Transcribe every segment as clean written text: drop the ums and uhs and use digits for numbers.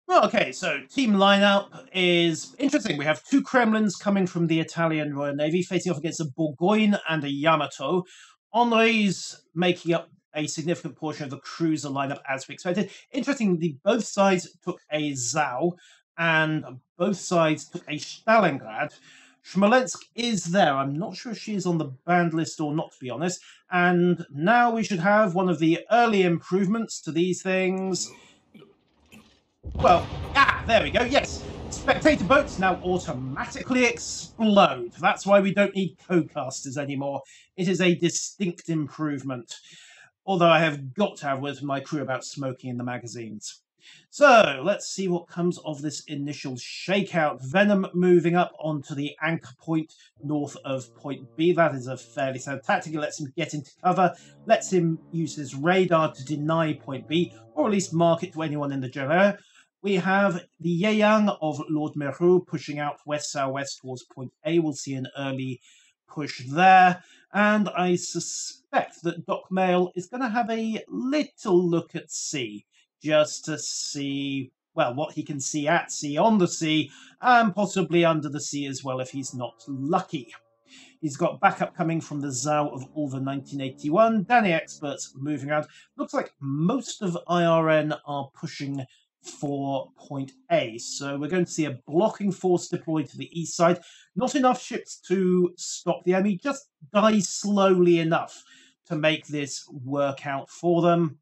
Well, okay, so team lineup is interesting. We have two Kremlins coming from the Italian Royal Navy facing off against a Bourgogne and a Yamato. Henri's making up a significant portion of the cruiser lineup as we expected. Interestingly, both sides took a Zau and both sides took a Stalingrad. Smolensk is there. I'm not sure if she is on the banned list or not, to be honest. And now we should have one of the early improvements to these things. Well, there we go, yes. Spectator boats now automatically explode. That's why we don't need co-casters anymore. It is a distinct improvement. Although I have got to have words with my crew about smoking in the magazines. So, let's see what comes of this initial shakeout. Venom moving up onto the anchor point north of point B. That is a fairly sound tactic. It lets him get into cover, lets him use his radar to deny point B, or at least mark it to anyone in the general area. We have the Yeyang of Lord Meru pushing out west-southwest towards point A. We'll see an early push there. And I suspect that Doc Mail is going to have a little look at sea, just to see, well, what he can see at sea, on the sea, and possibly under the sea as well if he's not lucky. He's got backup coming from the Zhao of Ulva 1981. Danny experts moving around. Looks like most of IRN are pushing for point A. So we're going to see a blocking force deployed to the east side. Not enough ships to stop the enemy, just die slowly enough to make this work out for them.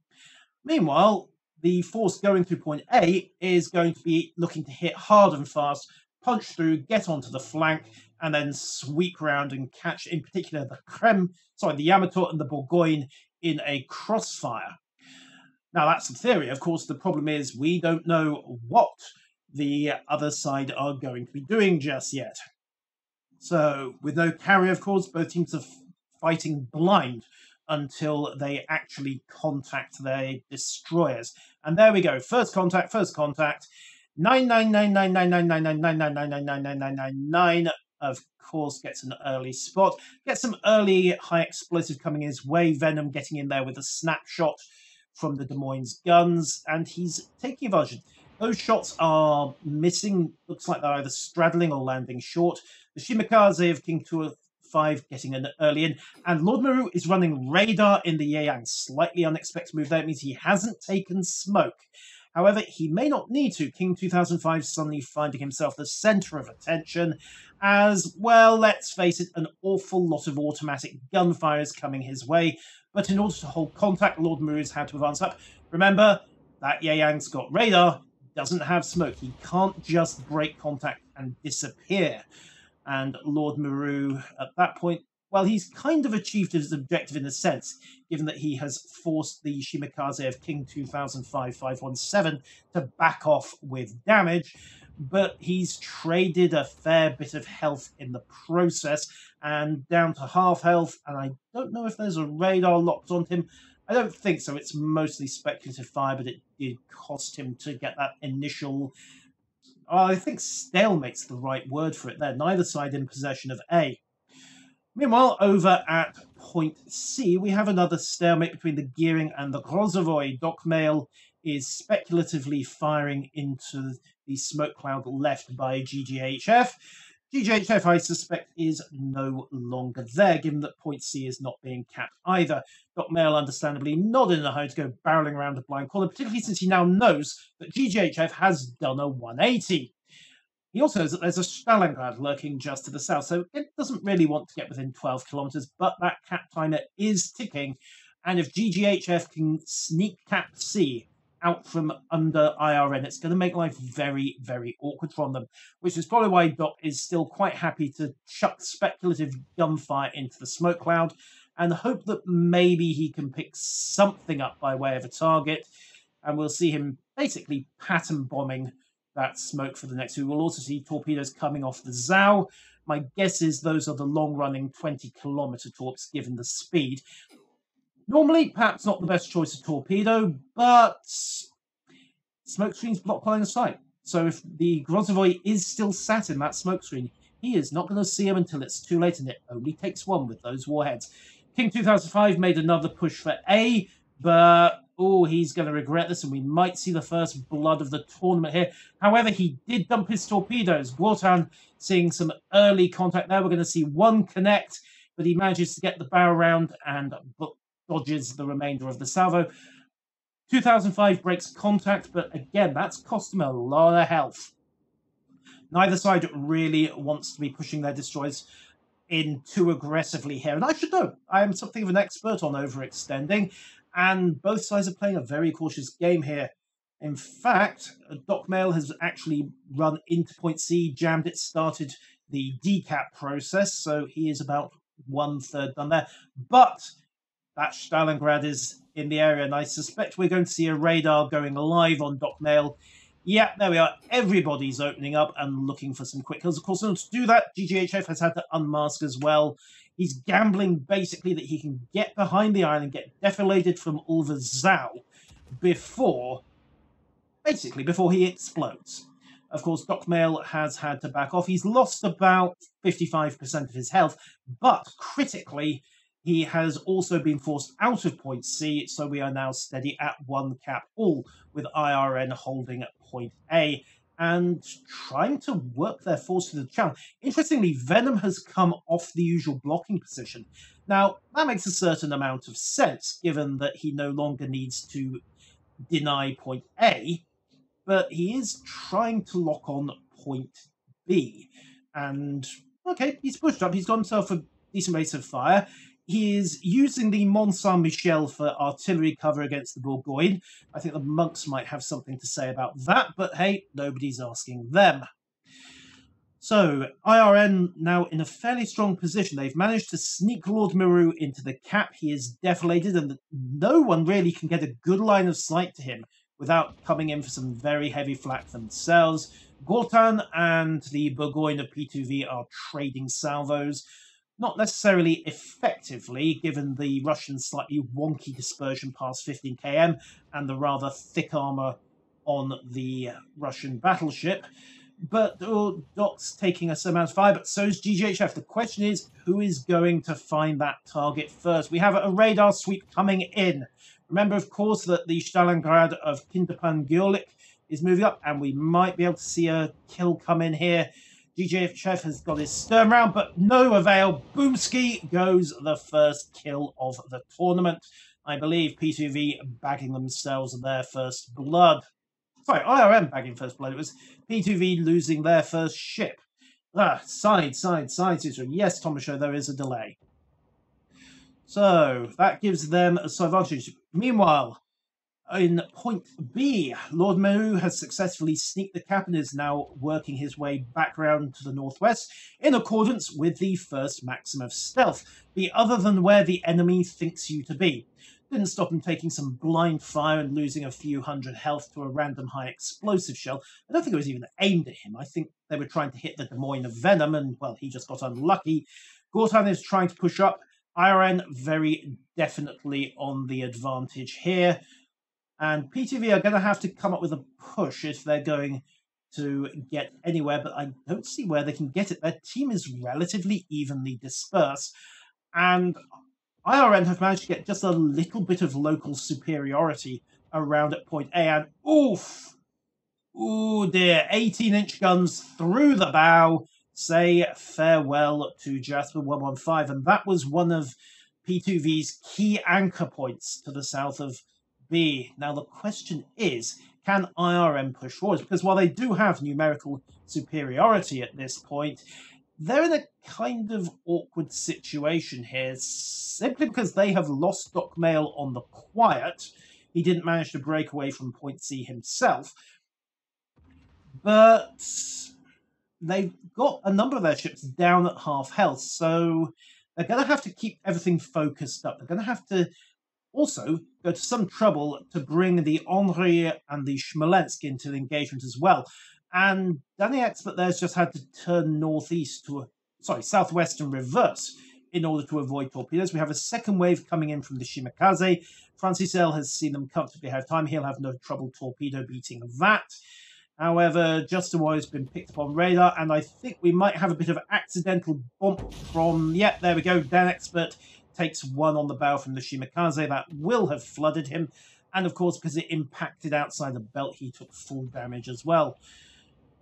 Meanwhile, the force going through point A is going to be looking to hit hard and fast, punch through, get onto the flank, and then sweep round and catch, in particular, the Yamato and the Bourgogne in a crossfire. Now, that's the theory. Of course, the problem is we don't know what the other side are going to be doing just yet. So, with no carrier, of course, both teams are fighting blind until they actually contact their destroyers. And there we go. First contact. 99999999999999999. Of course, gets an early spot. Gets some early high explosive coming his way. Venom getting in there with a snapshot from the Des Moines guns, and he's taking advantage. Those shots are missing. Looks like they're either straddling or landing short. The Shimakaze of King 205 getting an early in, and Lord Meru is running radar in the Yeyang. Slightly unexpected move there. It means he hasn't taken smoke. However, he may not need to. King 2005 suddenly finding himself the centre of attention as, well, let's face it, an awful lot of automatic gunfire is coming his way. But in order to hold contact, Lord Meru's had to advance up. Remember, that Yeyang's got radar, doesn't have smoke. He can't just break contact and disappear. And Lord Meru, at that point, well, he's kind of achieved his objective in a sense, given that he has forced the Shimakaze of King 2005-517 to back off with damage, but he's traded a fair bit of health in the process, and down to half health, and I don't know if there's a radar locked on him. I don't think so. It's mostly speculative fire, but it did cost him to get that initial... I think stalemate's the right word for it there. Neither side in possession of A. Meanwhile, over at point C, we have another stalemate between the Gearing and the Grozovoy. Doc Mail is speculatively firing into the smoke cloud left by GGHF. GGHF, I suspect, is no longer there, given that point C is not being capped either. Doc Mail, understandably, not in a hurry to go barreling around a blind corner, particularly since he now knows that GGHF has done a 180. He also knows that there's a Stalingrad lurking just to the south, so it doesn't really want to get within 12 kilometers, but that cap timer is ticking, and if GGHF can sneak cap C out from under IRN, it's going to make life very, very awkward from them, which is probably why Doc is still quite happy to chuck speculative gunfire into the smoke cloud and hope that maybe he can pick something up by way of a target, and we'll see him basically pattern bombing that smoke for the next two. We'll also see torpedoes coming off the Zhao. My guess is those are the long-running 20-kilometer torps, given the speed. Normally, perhaps not the best choice of torpedo, but smoke screens block line of sight. So if the Grozovoy is still sat in that smoke screen, he is not going to see him until it's too late, and it only takes one with those warheads. King 2005 made another push for A, but oh, he's going to regret this, and we might see the first blood of the tournament here. However, he did dump his torpedoes. Gortan seeing some early contact there. We're going to see one connect, but he manages to get the bow round and dodges the remainder of the salvo. 2005 breaks contact, but again, that's cost him a lot of health. Neither side really wants to be pushing their destroyers in too aggressively here. And I should know, I am something of an expert on overextending, and both sides are playing a very cautious game here. In fact, Doc Mail has actually run into point C, jammed it, started the decap process, so he is about 1/3 done there. But that Stalingrad is in the area, and I suspect we're going to see a radar going live on Doc Mail. Yeah, there we are. Everybody's opening up and looking for some quick kills. Of course, in order to do that, GGHF has had to unmask as well. He's gambling, basically, that he can get behind the iron and get defilated from Ulver Zau before he explodes. Of course, Doc Mail has had to back off. He's lost about 55% of his health, but critically, he has also been forced out of point C, so we are now steady at 1 cap all, with IRN holding at point A and trying to work their force to the channel. Interestingly, Venom has come off the usual blocking position. Now, that makes a certain amount of sense, given that he no longer needs to deny point A, but he is trying to lock on point B. And, okay, he's pushed up. He's got himself a decent rate of fire. He is using the Mont Saint-Michel for artillery cover against the Bourgogne. I think the monks might have something to say about that, but hey, nobody's asking them. So, IRN now in a fairly strong position. They've managed to sneak Lord Meru into the cap. He is defilated, and no one really can get a good line of sight to him without coming in for some very heavy flak themselves. Gortan and the Bourgogne of P2V are trading salvos. Not necessarily effectively, given the Russian slightly wonky dispersion past 15 km and the rather thick armour on the Russian battleship. But Doc's taking a certain amount of fire, but so is GGHF. The question is, who is going to find that target first? We have a radar sweep coming in. Remember, of course, that the Stalingrad of Kinderpan Gyulik is moving up, and we might be able to see a kill come in here. GGHF has got his stern round, but no avail. Boomski goes the first kill of the tournament. I believe P2V bagging themselves their first blood. Sorry, IRM bagging first blood. It was P2V losing their first ship. Side. Yes, Tomasho, there is a delay. So, that gives them a side advantage. Meanwhile, in point B, Lord Meru has successfully sneaked the cap and is now working his way back round to the northwest in accordance with the first maxim of stealth. Be other than where the enemy thinks you to be. Didn't stop him taking some blind fire and losing a few hundred health to a random high explosive shell. I don't think it was even aimed at him. I think they were trying to hit the Des Moines of Venom, and, well, he just got unlucky. Gortan is trying to push up. IRN very definitely on the advantage here. And P2V are going to have to come up with a push if they're going to get anywhere, but I don't see where they can get it. Their team is relatively evenly dispersed, and IRN have managed to get just a little bit of local superiority around at point A, and oof! Ooh dear, 18-inch guns through the bow say farewell to Jasper 115, and that was one of P2V's key anchor points to the south of B. Now the question is, can IRM push forward? Because while they do have numerical superiority at this point, they're in a kind of awkward situation here, simply because they have lost Doc Mail on the quiet. He didn't manage to break away from point C himself, but they've got a number of their ships down at half health, so they're going to have to keep everything focused up. They're going to have to also go to some trouble to bring the Henri and the Smolensk into the engagement as well. And Danny Expert there's just had to turn southwest and reverse in order to avoid torpedoes. We have a second wave coming in from the Shimakaze. Francis L has seen them comfortably have time. He'll have no trouble torpedo beating that. However, Justin War has been picked up on radar, and I think we might have a bit of accidental bump from... Yeah, there we go. Dan Expert takes one on the bow from the Shimakaze. That will have flooded him. And of course, because it impacted outside the belt, he took full damage as well.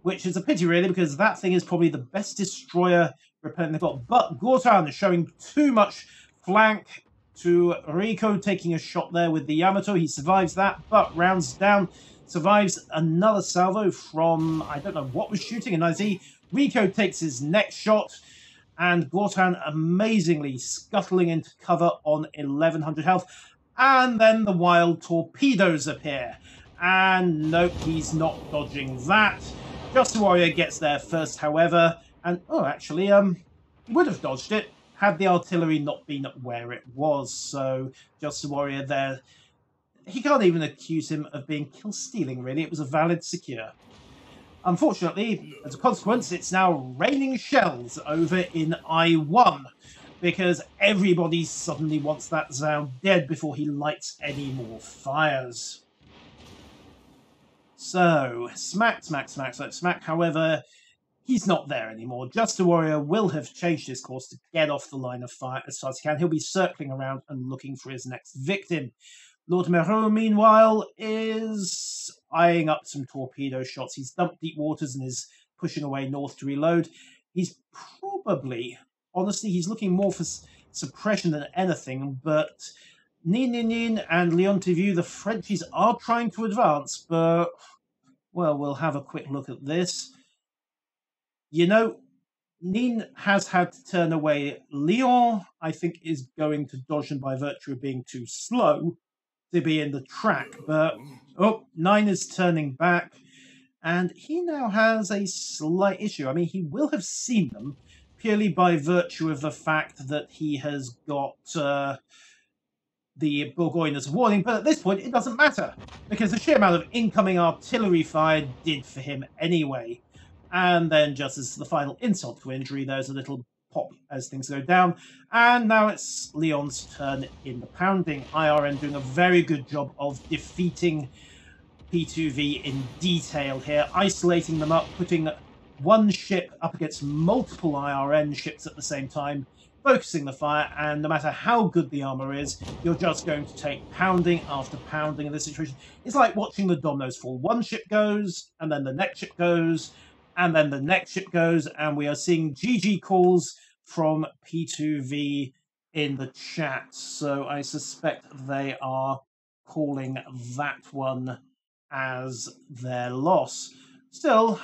Which is a pity, really, because that thing is probably the best destroyer repellent they've got. But Gortan is showing too much flank to Rico, taking a shot there with the Yamato. He survives that, but rounds down, survives another salvo from, I don't know what was shooting, and I see Rico takes his next shot, and Gortan amazingly scuttling into cover on 1100 health. And then the wild torpedoes appear. And nope, he's not dodging that. Just Warrior gets there first, however, and oh, actually, he would have dodged it had the artillery not been where it was. So Just Warrior there, he can't even accuse him of being kill stealing. Really, it was a valid secure. Unfortunately, as a consequence, it's now raining shells over in I1 because everybody suddenly wants that Zhao dead before he lights any more fires. So, smack. However, he's not there anymore. Just a Warrior will have changed his course to get off the line of fire as fast as he can. He'll be circling around and looking for his next victim. Lord Mero, meanwhile, is eyeing up some torpedo shots. He's dumped deep waters and is pushing away north to reload. He's probably, honestly, he's looking more for suppression than anything, but Nin and Leontivu, the Frenchies, are trying to advance, but, well, we'll have a quick look at this. You know, Nin has had to turn away. Leon, I think, is going to dodge him by virtue of being too slow to be in the track, but, oh, 9 is turning back, and he now has a slight issue. I mean, he will have seen them purely by virtue of the fact that he has got the Bourgogne as a warning, but at this point it doesn't matter, because the sheer amount of incoming artillery fire did for him anyway. And then just as the final insult to injury, there's a little pop as things go down, and now it's Leon's turn in the pounding. IRN doing a very good job of defeating P2V in detail here, isolating them up, putting one ship up against multiple IRN ships at the same time, focusing the fire, and no matter how good the armor is, you're just going to take pounding after pounding in this situation. It's like watching the dominoes fall. One ship goes, and then the next ship goes, and then the next ship goes, and we are seeing GG calls from P2V in the chat. So I suspect they are calling that one as their loss. Still,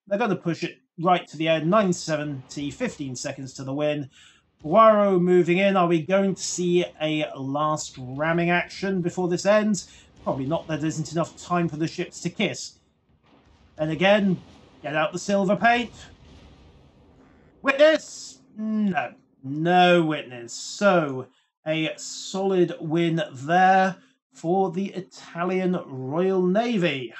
they're going to push it right to the end. 970, 15 seconds to the win. Guaro moving in. Are we going to see a last ramming action before this ends? Probably not. There isn't enough time for the ships to kiss. And again, get out the silver paint. Witness? No. No witness. So, a solid win there for the Italian Royal Navy.